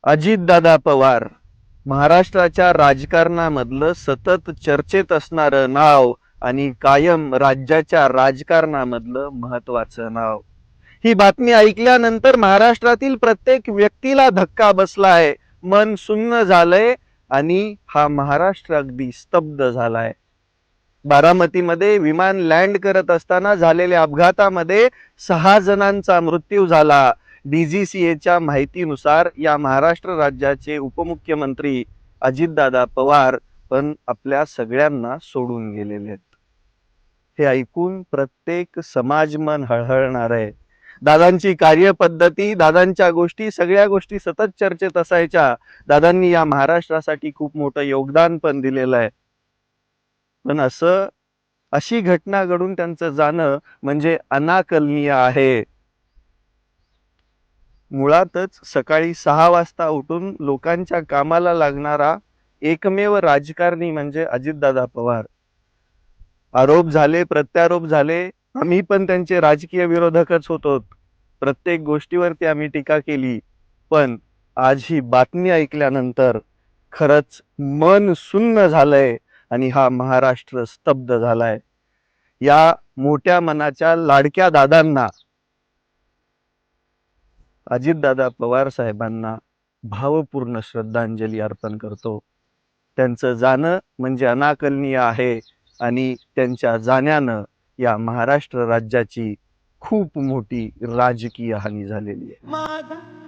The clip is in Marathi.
अजितदादा पवार महाराष्ट्राच्या राजकारणामधलं सतत चर्चेत असणारं नाव आणि कायम राज्याच्या राजकारणामधलं महत्वाचं नाव. ही बातमी ऐकल्यानंतर महाराष्ट्रातील प्रत्येक व्यक्तीला धक्का बसलाय, मन सुन्न झालंय आणि हा महाराष्ट्र अगदी स्तब्ध झालाय. बारामतीमध्ये विमान लँड करत असताना झालेल्या अपघातामध्ये 6 जणांचा मृत्यू झाला. डीजीसीएच्या माहितीनुसार या महाराष्ट्र राज्याचे उपमुख्यमंत्री अजितदादा पवार पण आपल्या सगळ्यांना सोडून गेलेले आहेत. हे ऐकून प्रत्येक समाजमन हळहळणार आहे. दादांची कार्यपद्धती, दादांच्या गोष्टी, सगळ्या गोष्टी सतत चर्चेत असायच्या. दादांनी या महाराष्ट्रासाठी खूप मोठं योगदान पण दिलेलं आहे. पण अशी घटना घडून त्यांचं जाणं म्हणजे अनाकलनीय आहे. मुळातच सकाळी 6 वाजता उठून लोकांच्या कामाला लागणारा एकमेव राजकारणी म्हणजे अजितदादा पवार. आरोप झाले, प्रत्यारोप झाले, आम्ही पण त्यांचे राजकीय विरोधकच होतो. प्रत्येक गोष्टीवरती आम्ही टीका केली. पण आज ही बातमी ऐकल्यानंतर खरंच मन सुन्न झालंय आणि हा महाराष्ट्र स्तब्ध झालाय. या मोठ्या मनाच्या लाडक्या दादांना, अजितदादा पवार साहेबांना भावपूर्ण श्रद्धांजली अर्पण करतो. त्यांचं जाणं म्हणजे अनाकलनीय आहे आणि त्यांच्या जाण्यानं या महाराष्ट्र राज्याची खूप मोठी राजकीय हानी झालेली आहे.